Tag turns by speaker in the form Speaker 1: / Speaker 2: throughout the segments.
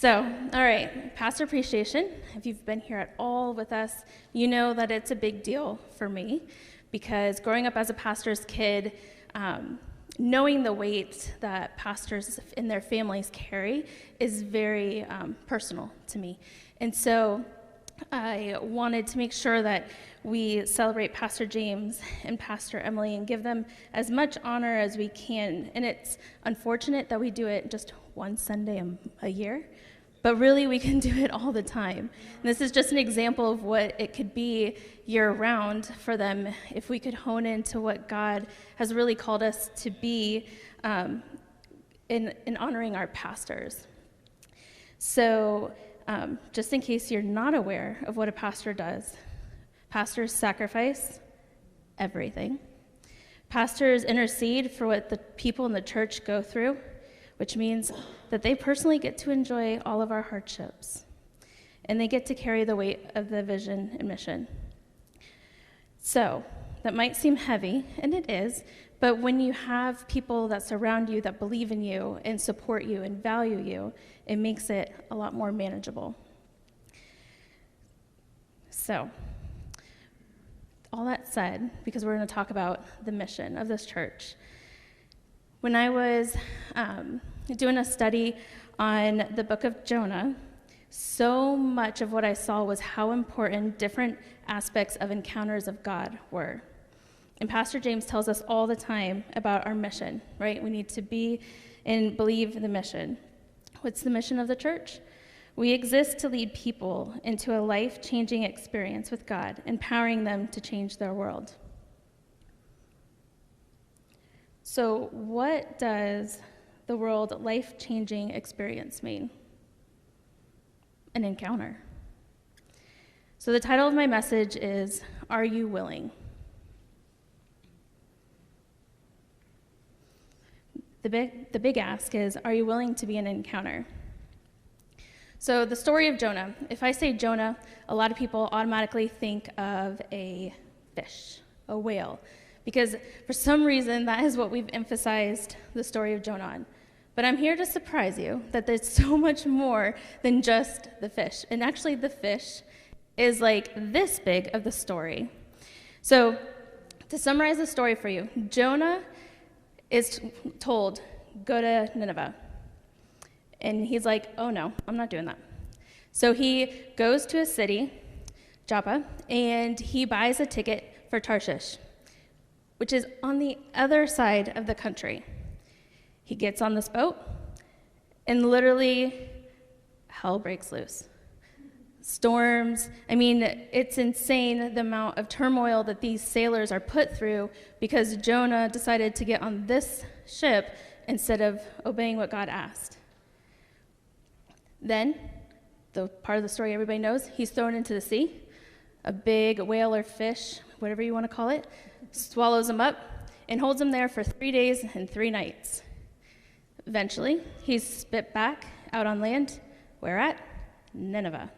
Speaker 1: So, all right, Pastor Appreciation. If you've been here at all with us, you know that it's a big deal for me because growing up as a pastor's kid, knowing the weight that pastors and their families carry is very personal to me. And so I wanted to make sure that we celebrate Pastor James and Pastor Emily and give them as much honor as we can. And it's unfortunate that we do it just one Sunday a year, but really we can do it all the time. And this is just an example of what it could be year-round for them if we could hone into what God has really called us to be in honoring our pastors. So just in case you're not aware of what a pastor does, pastors sacrifice everything. Pastors intercede for what the people in the church go through, which means that they personally get to enjoy all of our hardships, and they get to carry the weight of the vision and mission. So that might seem heavy, and it is, but when you have people that surround you that believe in you and support you and value you, it makes it a lot more manageable. So, all that said, because we're going to talk about the mission of this church, when I was doing a study on the book of Jonah, so much of what I saw was how important different aspects of encounters of God were. And Pastor James tells us all the time about our mission, right? We need to be and believe the mission. What's the mission of the church? We exist to lead people into a life-changing experience with God, empowering them to change their world. So what does the world life-changing experience mean? An encounter. So the title of my message is, Are You Willing? The big ask is, are you willing to be an encounter? So the story of Jonah. If I say Jonah, a lot of people automatically think of a fish, a whale, because for some reason that is what we've emphasized the story of Jonah on. But I'm here to surprise you that there's so much more than just the fish. And actually the fish is like this big of the story. So to summarize the story for you, Jonah is told, go to Nineveh. And he's like, oh no, I'm not doing that. So he goes to a city, Joppa, and he buys a ticket for Tarshish, which is on the other side of the country. He gets on this boat, and literally, hell breaks loose. Storms, it's insane the amount of turmoil that these sailors are put through because Jonah decided to get on this ship instead of obeying what God asked. Then, the part of the story everybody knows, he's thrown into the sea. A big whale or fish, whatever you want to call it, swallows him up and holds him there for 3 days and 3 nights. Eventually, he's spit back out on land. Where at? Nineveh.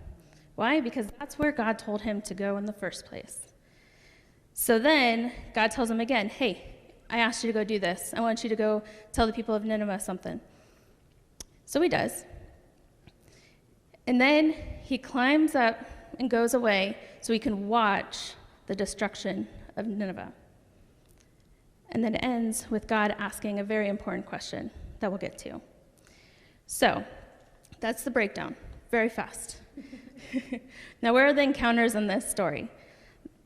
Speaker 1: Why? Because that's where God told him to go in the first place. So then, God tells him again, hey, I asked you to go do this. I want you to go tell the people of Nineveh something. So he does. And then he climbs up and goes away so he can watch the destruction of Nineveh. And then it ends with God asking a very important question that we'll get to. So that's the breakdown, very fast. Now, where are the encounters in this story?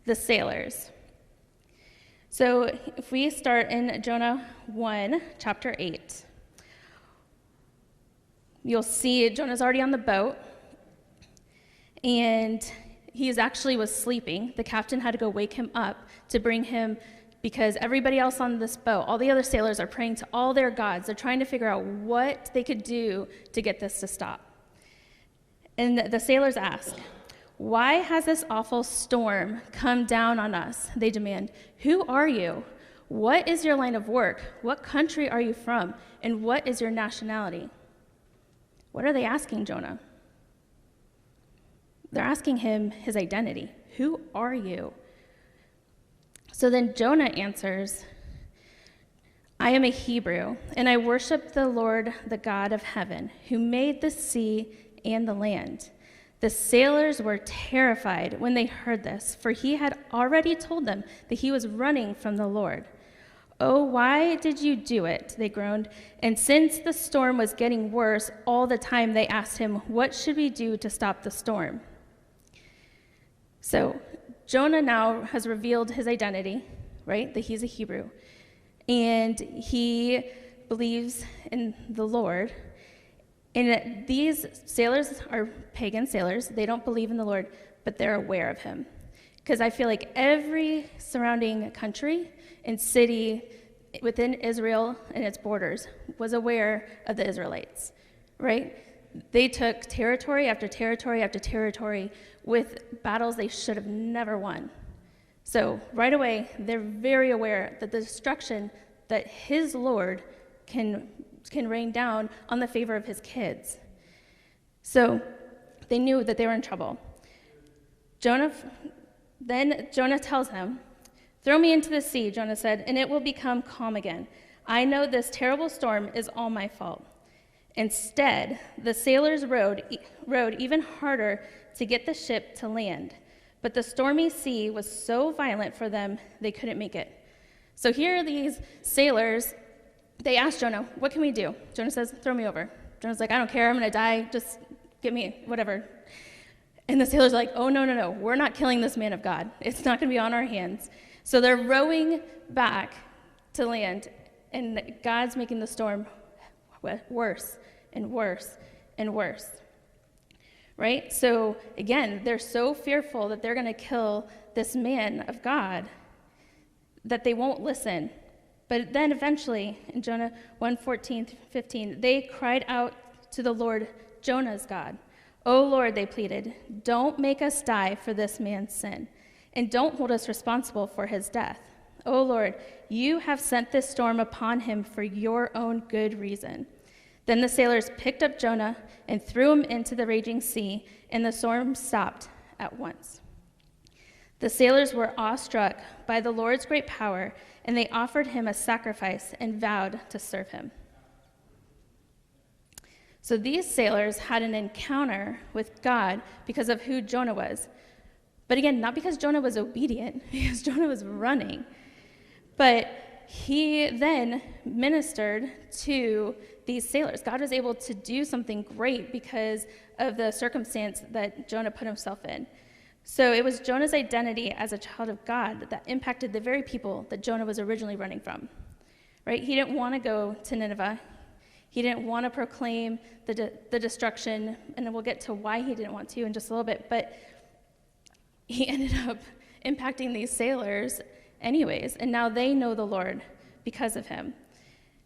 Speaker 1: The sailors. So if we start in Jonah 1, chapter 8, you'll see Jonah's already on the boat, and he was sleeping. The captain had to go wake him up to bring him, because everybody else on this boat, all the other sailors are praying to all their gods. They're trying to figure out what they could do to get this to stop. And the sailors ask, why has this awful storm come down on us? They demand. Who are you? What is your line of work? What country are you from? And what is your nationality? What are they asking Jonah? They're asking him his identity. Who are you? So then Jonah answers, I am a Hebrew, and I worship the Lord, the God of heaven, who made the sea and the land." The sailors were terrified when they heard this, for he had already told them that he was running from the Lord. "Oh, why did you do it?" they groaned. And since the storm was getting worse all the time, they asked him, "What should we do to stop the storm?" So Jonah now has revealed his identity, right? That he's a Hebrew. And he believes in the Lord. And these sailors are pagan sailors. They don't believe in the Lord, but they're aware of him. Because I feel like every surrounding country and city within Israel and its borders was aware of the Israelites, right? They took territory after territory after territory with battles they should have never won. So right away, they're very aware that the destruction that his Lord can rain down on the favor of his kids. So they knew that they were in trouble. Then Jonah tells them, "Throw me into the sea," Jonah said, "and it will become calm again. I know this terrible storm is all my fault." Instead, the sailors rowed even harder to get the ship to land. But the stormy sea was so violent for them, they couldn't make it. So here are these sailors. They asked Jonah, "What can we do?" Jonah says, "Throw me over." Jonah's like, "I don't care, I'm gonna die, just get me, whatever." And the sailors are like, "Oh, no, we're not killing this man of God. It's not gonna be on our hands." So they're rowing back to land, and God's making the storm worse and worse and worse. Right? So again, they're so fearful that they're going to kill this man of God that they won't listen. But then eventually, in Jonah 1:14-15, they cried out to the Lord, Jonah's God. "Oh Lord," they pleaded, "don't make us die for this man's sin, and don't hold us responsible for his death. Oh Lord, you have sent this storm upon him for your own good reason." Then the sailors picked up Jonah and threw him into the raging sea, and the storm stopped at once. The sailors were awestruck by the Lord's great power, and they offered him a sacrifice and vowed to serve him. So these sailors had an encounter with God because of who Jonah was. But again, not because Jonah was obedient, because Jonah was running. But he then ministered to these sailors. God was able to do something great because of the circumstance that Jonah put himself in. So it was Jonah's identity as a child of God that impacted the very people that Jonah was originally running from. Right? He didn't want to go to Nineveh. He didn't want to proclaim the destruction, and we'll get to why he didn't want to in just a little bit, but he ended up impacting these sailors anyways, and now they know the Lord because of him.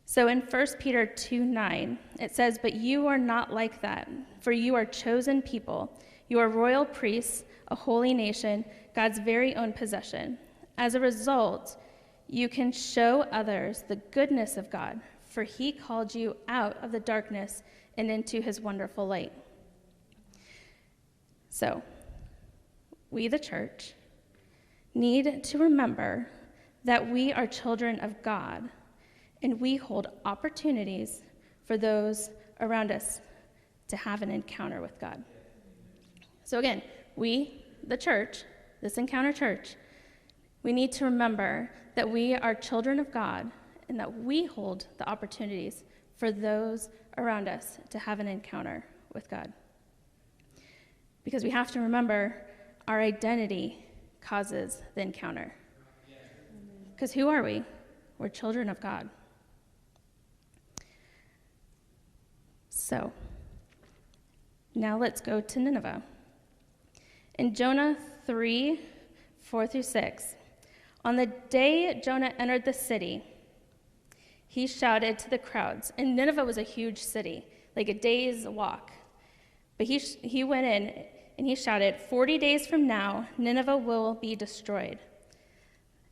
Speaker 1: So in 1 Peter 2:9, it says, "But you are not like that, for you are chosen people. You are royal priests, a holy nation, God's very own possession. As a result, you can show others the goodness of God, for he called you out of the darkness and into his wonderful light." So, we, the church, need to remember that we are children of God, and we hold opportunities for those around us to have an encounter with God. So again, we, the church, this Encounter Church, we need to remember that we are children of God and that we hold the opportunities for those around us to have an encounter with God. Because we have to remember our identity causes the encounter. Because who are we? We're children of God. So, now let's go to Nineveh. In Jonah 3:4-6, on the day Jonah entered the city, he shouted to the crowds. And Nineveh was a huge city, like a day's walk. But he went in and he shouted, 40 days from now, Nineveh will be destroyed.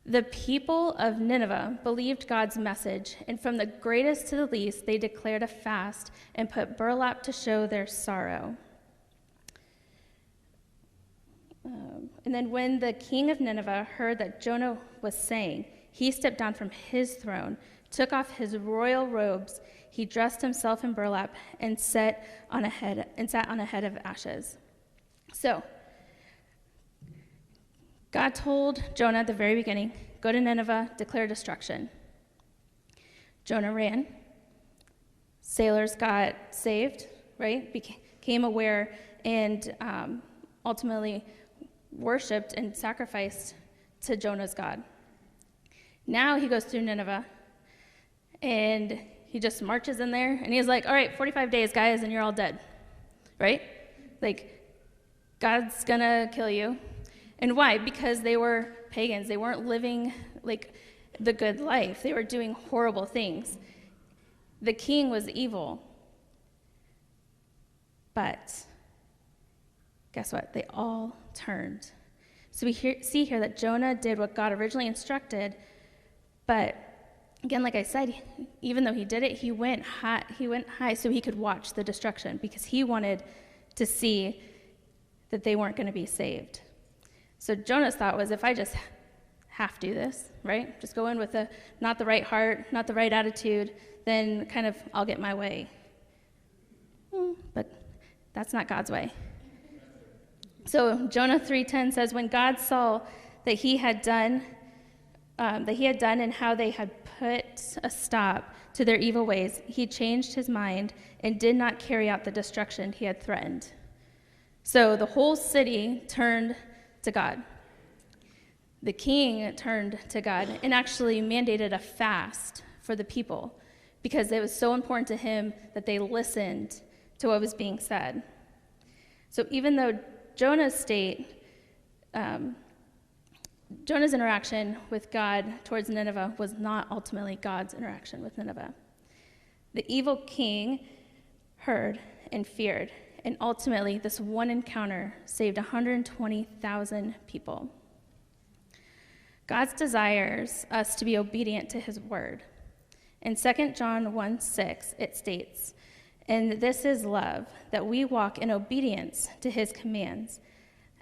Speaker 1: The people of Nineveh believed God's message, and from the greatest to the least, they declared a fast and put burlap to show their sorrow. And then when the king of Nineveh heard that Jonah was saying, he stepped down from his throne, took off his royal robes, he dressed himself in burlap and sat on a head of ashes. So, God told Jonah at the very beginning, go to Nineveh, declare destruction. Jonah ran. Sailors got saved, right? Became aware and ultimately worshipped and sacrificed to Jonah's God. Now he goes through Nineveh, and he just marches in there, and he's like, all right, 45 days, guys, and you're all dead, right? Like, God's gonna kill you. And why? Because they were pagans. They weren't living, like, the good life. They were doing horrible things. The king was evil. But guess what? They all turned. So we see here that Jonah did what God originally instructed, but again, like I said, even though he did it, he went high so he could watch the destruction because he wanted to see that they weren't going to be saved. So Jonah's thought was, if I just half do this, right? Just go in with not the right heart, not the right attitude, then kind of I'll get my way. But that's not God's way. So Jonah 3:10 says, when God saw that he had done and how they had put a stop to their evil ways, he changed his mind and did not carry out the destruction he had threatened. So the whole city turned to God. The king turned to God and actually mandated a fast for the people because it was so important to him that they listened to what was being said. So even though Jonah's interaction with God towards Nineveh was not ultimately God's interaction with Nineveh. The evil king heard and feared, and ultimately this one encounter saved 120,000 people. God desires us to be obedient to his word. In 2 John 1:6, it states, and this is love, that we walk in obedience to his commands.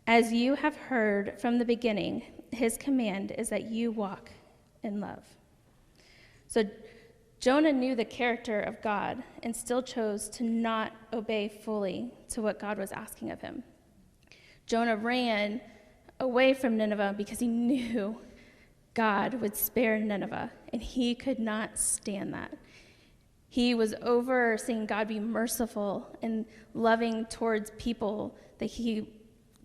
Speaker 1: As you have heard from the beginning, his command is that you walk in love. So Jonah knew the character of God and still chose to not obey fully to what God was asking of him. Jonah ran away from Nineveh because he knew God would spare Nineveh, and he could not stand that. He was over seeing God be merciful and loving towards people that he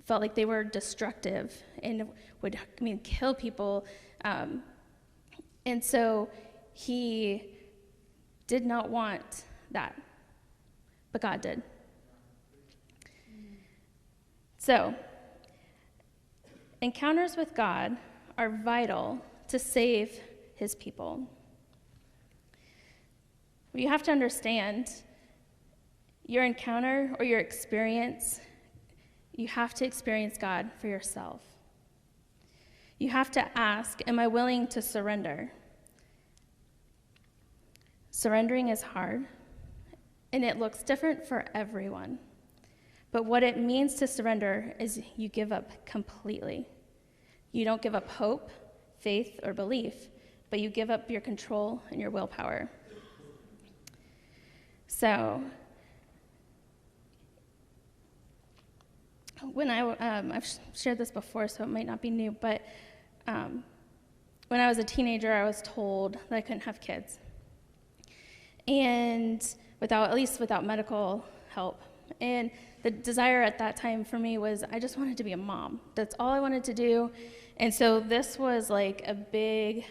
Speaker 1: felt like they were destructive and would kill people. And so he did not want that, but God did. So, encounters with God are vital to save his people. You have to understand your encounter or your experience, you have to experience God for yourself. You have to ask, am I willing to surrender? Surrendering is hard, and it looks different for everyone. But what it means to surrender is you give up completely. You don't give up hope, faith, or belief, but you give up your control and your willpower. So, when I've shared this before, so it might not be new, but when I was a teenager, I was told that I couldn't have kids, and at least without medical help. And the desire at that time for me was I just wanted to be a mom. That's all I wanted to do. And so this was like a big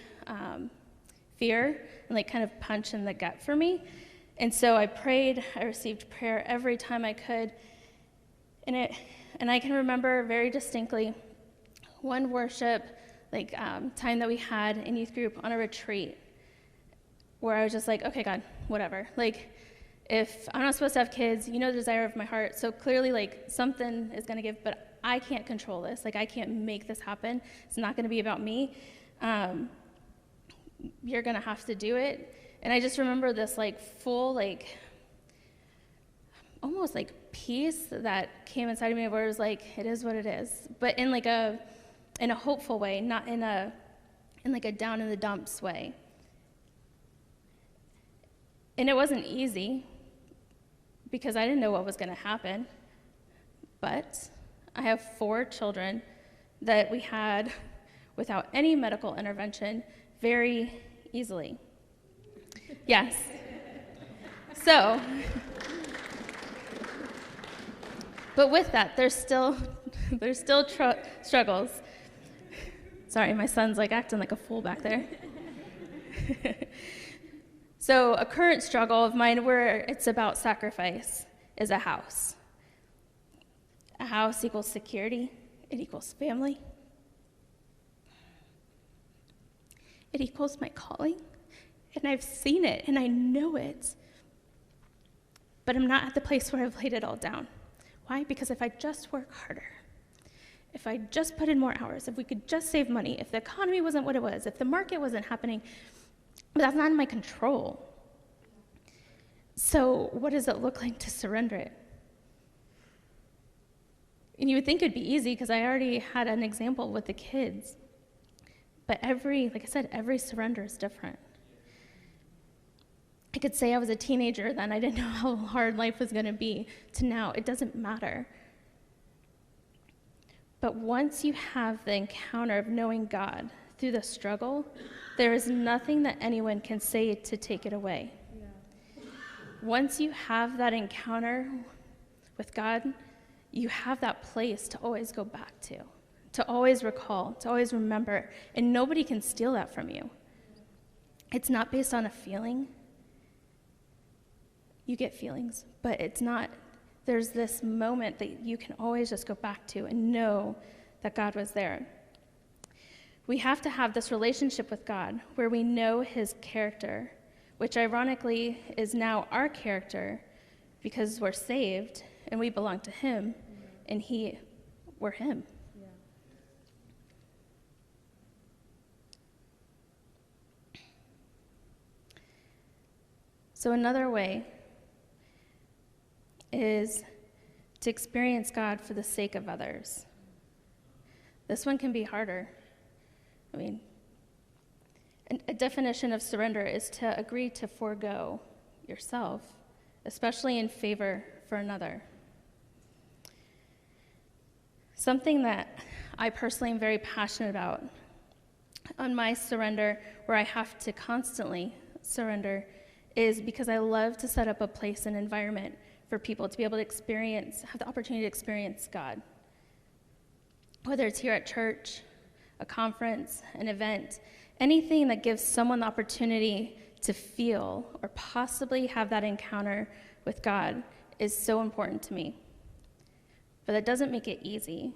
Speaker 1: fear and like kind of punch in the gut for me. And so I prayed. I received prayer every time I could. And I can remember very distinctly one worship time that we had in youth group on a retreat where I was just like, okay, God, whatever. Like, if I'm not supposed to have kids, you know the desire of my heart, so clearly, like, something is going to give, but I can't control this. Like, I can't make this happen. It's not going to be about me. You're going to have to do it. And I just remember this, like, full, like, almost, like, peace that came inside of me where it was like, it is what it is. But in, like, in a hopeful way, not in a down in the dumps way. And it wasn't easy because I didn't know what was going to happen. But I have 4 children that we had without any medical intervention very easily. Yes. So, but with that, there's still struggles. Sorry, my son's like acting like a fool back there. So a current struggle of mine where it's about sacrifice is a house. A house equals security. It equals family. It equals my calling. And I've seen it and I know it. But I'm not at the place where I've laid it all down. Why? Because if I just work harder, if I just put in more hours, if we could just save money, if the economy wasn't what it was, if the market wasn't happening, but that's not in my control. So what does it look like to surrender it? And you would think it'd be easy because I already had an example with the kids. But like I said, every surrender is different. I could say I was a teenager then, I didn't know how hard life was going to be, to now, it doesn't matter. But once you have the encounter of knowing God through the struggle, there is nothing that anyone can say to take it away. Yeah. Once you have that encounter with God, you have that place to always go back to always recall, to always remember, and nobody can steal that from you. It's not based on a feeling. You get feelings, but it's not. There's this moment that you can always just go back to and know that God was there. We have to have this relationship with God where we know his character, which ironically is now our character because we're saved and we belong to him, and we're him. Yeah. So another way is to experience God for the sake of others. This one can be harder. I mean, a definition of surrender is to agree to forego yourself, especially in favor for another. Something that I personally am very passionate about on my surrender, where I have to constantly surrender, is because I love to set up a place and environment for people to be able to have the opportunity to experience God. Whether it's here at church, a conference, an event, anything that gives someone the opportunity to feel or possibly have that encounter with God is so important to me. But that doesn't make it easy,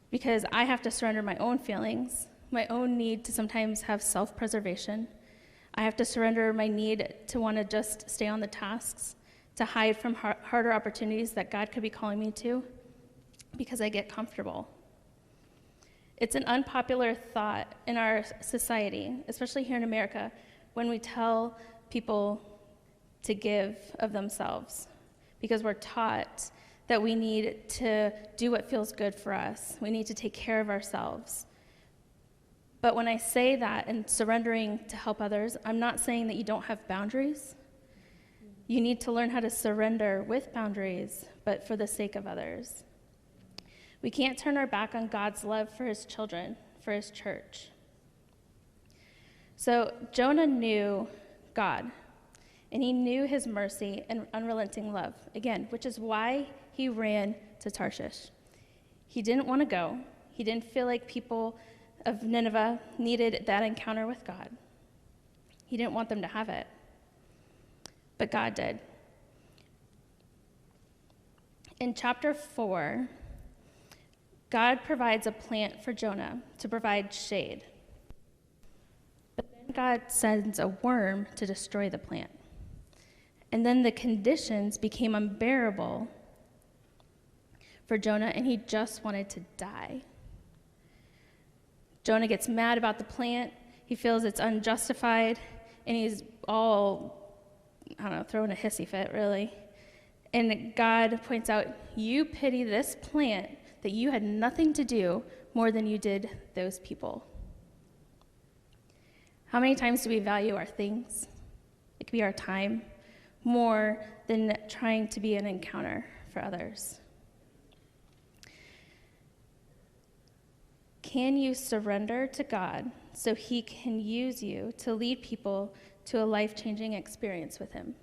Speaker 1: because I have to surrender my own feelings, my own need to sometimes have self-preservation. I have to surrender my need to want to just stay on the tasks, to hide from harder opportunities that God could be calling me to, because I get comfortable. It's an unpopular thought in our society, especially here in America, when we tell people to give of themselves, because we're taught that we need to do what feels good for us. We need to take care of ourselves. But when I say that and surrendering to help others, I'm not saying that you don't have boundaries. You need to learn how to surrender with boundaries, but for the sake of others. We can't turn our back on God's love for his children, for his church. So Jonah knew God, and he knew his mercy and unrelenting love, again, which is why he ran to Tarshish. He didn't want to go. He didn't feel like people of Nineveh needed that encounter with God. He didn't want them to have it. But God did. In chapter 4, God provides a plant for Jonah to provide shade. But then God sends a worm to destroy the plant. And then the conditions became unbearable for Jonah, and he just wanted to die. Jonah gets mad about the plant. He feels it's unjustified, and he's all, throwing a hissy fit, really. And God points out, you pity this plant that you had nothing to do more than you did those people. How many times do we value our things? it can be our time, more than trying to be an encounter for others. Can you surrender to God so he can use you to lead people to a life-changing experience with him?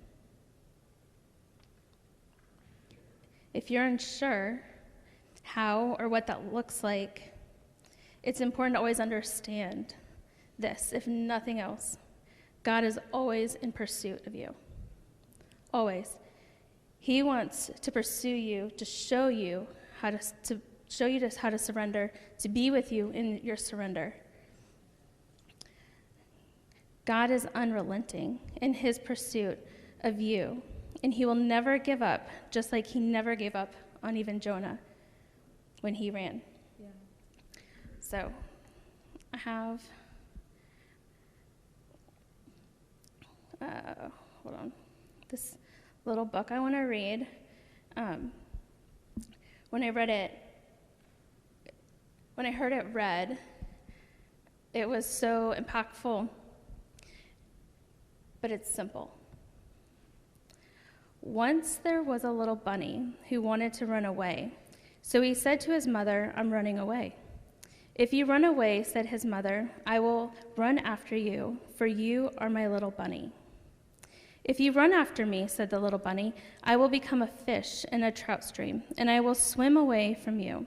Speaker 1: If you're unsure how or what that looks like, it's important to always understand this, if nothing else. God is always in pursuit of you. Always. He wants to pursue you, to show you how to surrender, to be with you in your surrender. God is unrelenting in his pursuit of you, and he will never give up, just like he never gave up on even Jonah when he ran. Yeah. So I have, hold on, this little book I want to read. When I heard it read, it was so impactful, but it's simple. Once there was a little bunny who wanted to run away, so he said to his mother, "I'm running away." "If you run away," said his mother, "I will run after you, for you are my little bunny." "If you run after me," said the little bunny, "I will become a fish in a trout stream, and I will swim away from you."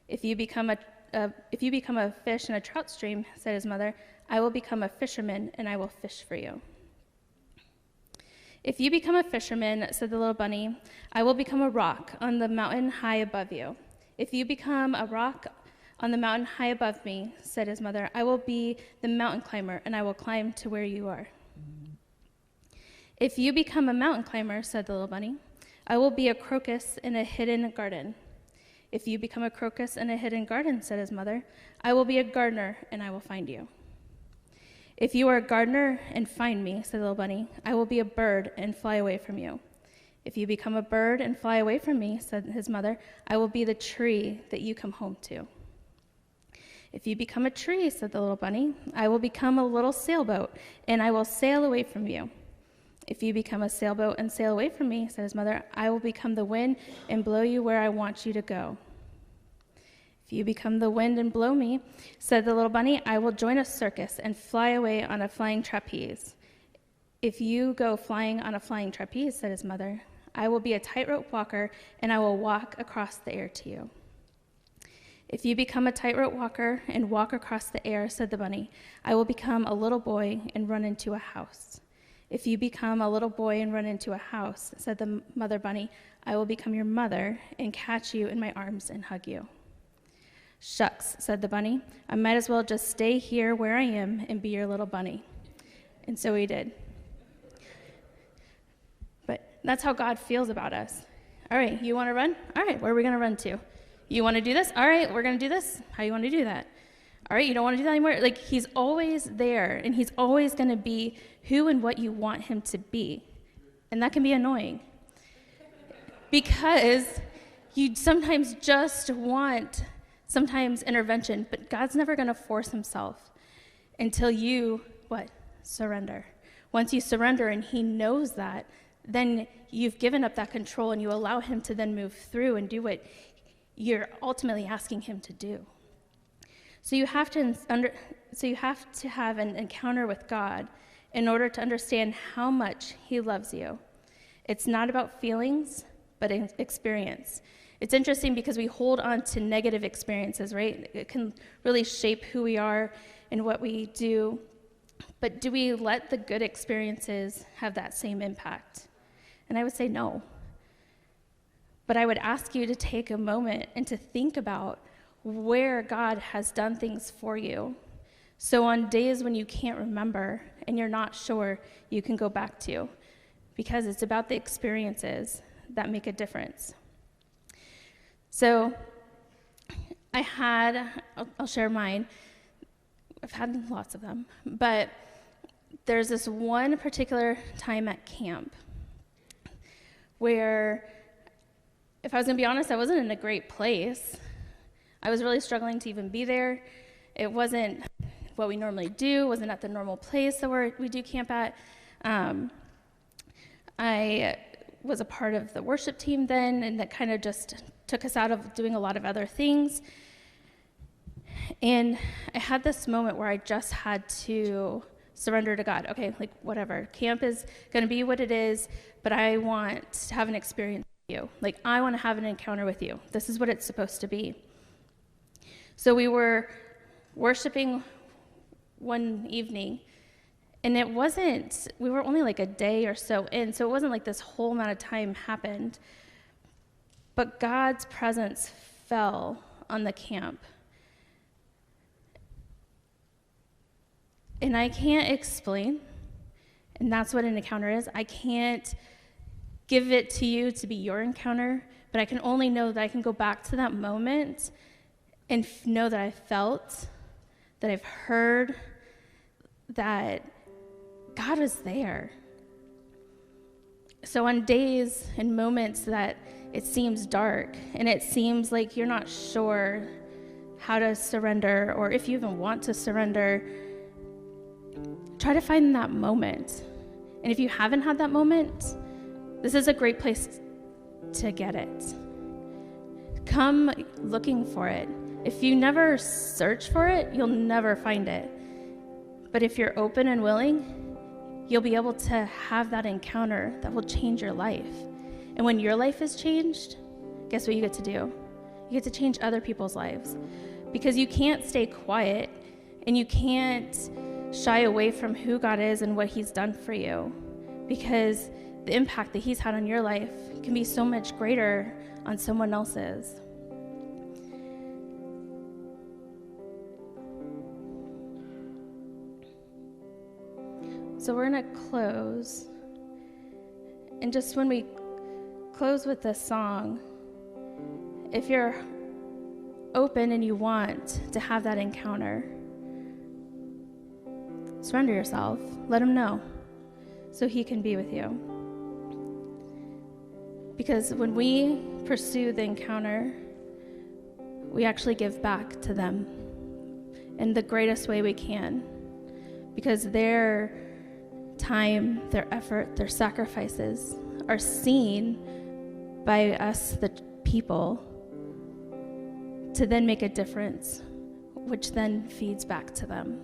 Speaker 1: If you become a fish in a trout stream," said his mother, "I will become a fisherman, and I will fish for you." "If you become a fisherman," said the little bunny, "I will become a rock on the mountain high above you." "If you become a rock on the mountain high above me," said his mother, "I will be the mountain climber, and I will climb to where you are." "If you become a mountain climber," said the little bunny, "I will be a crocus in a hidden garden." "If you become a crocus in a hidden garden," said his mother, "I will be a gardener, and I will find you." "If you are a gardener and find me," said the little bunny, "I will be a bird and fly away from you." "If you become a bird and fly away from me," said his mother, "I will be the tree that you come home to." "If you become a tree," said the little bunny, "I will become a little sailboat, and I will sail away from you." "If you become a sailboat and sail away from me," said his mother, "I will become the wind and blow you where I want you to go." "If you become the wind and blow me," said the little bunny, "I will join a circus and fly away on a flying trapeze." "If you go flying on a flying trapeze," said his mother, "I will be a tightrope walker, and I will walk across the air to you." "If you become a tightrope walker and walk across the air," said the bunny, "I will become a little boy and run into a house." "If you become a little boy and run into a house," said the mother bunny, "I will become your mother and catch you in my arms and hug you." "Shucks," said the bunny, "I might as well just stay here where I am and be your little bunny." And so he did. But that's how God feels about us. All right, you want to run? All right, where are we going to run to? You want to do this? All right, we're going to do this. How do you want to do that? All right, you don't want to do that anymore? Like, he's always there, and he's always going to be who and what you want him to be. And that can be annoying. Because you sometimes just want intervention, but God's never going to force himself until you, surrender. Once you surrender and he knows that, then you've given up that control and you allow him to then move through and do what you're ultimately asking him to do. So you have to have an encounter with God in order to understand how much he loves you. It's not about feelings, but experience. It's interesting because we hold on to negative experiences, right? It can really shape who we are and what we do. But do we let the good experiences have that same impact? And I would say no. But I would ask you to take a moment and to think about where God has done things for you. So on days when you can't remember and you're not sure, you can go back to. Because it's about the experiences that make a difference. So I'll share mine. I've had lots of them, but there's this one particular time at camp where, if I was going to be honest, I wasn't in a great place. I was really struggling to even be there. It wasn't what we normally do, wasn't at the normal place that we do camp at. I was a part of the worship team then, and that kind of just took us out of doing a lot of other things. And I had this moment where I just had to surrender to God. Okay, like whatever. Camp is going to be what it is, but I want to have an experience with you. Like I want to have an encounter with you. This is what it's supposed to be. So we were worshiping one evening, and we were only like a day or so in, so it wasn't like this whole amount of time happened. But God's presence fell on the camp. And I can't explain, and that's what an encounter is. I can't give it to you to be your encounter, but I can only know that I can go back to that moment and know that I felt, that I've heard, that God was there. So on days and moments that it seems dark and it seems like you're not sure how to surrender or if you even want to surrender, try to find that moment. And if you haven't had that moment, this is a great place to get it. Come looking for it. If you never search for it, you'll never find it. But if you're open and willing, you'll be able to have that encounter that will change your life. And when your life is changed, guess what you get to do? You get to change other people's lives. Because you can't stay quiet and you can't shy away from who God is and what he's done for you. Because the impact that he's had on your life can be so much greater on someone else's. So we're going to close. And just when we close with this song, if you're open and you want to have that encounter, surrender yourself. Let him know so he can be with you. Because when we pursue the encounter, we actually give back to them in the greatest way we can. Because their time, their effort, their sacrifices are seen by us, the people, to then make a difference, which then feeds back to them.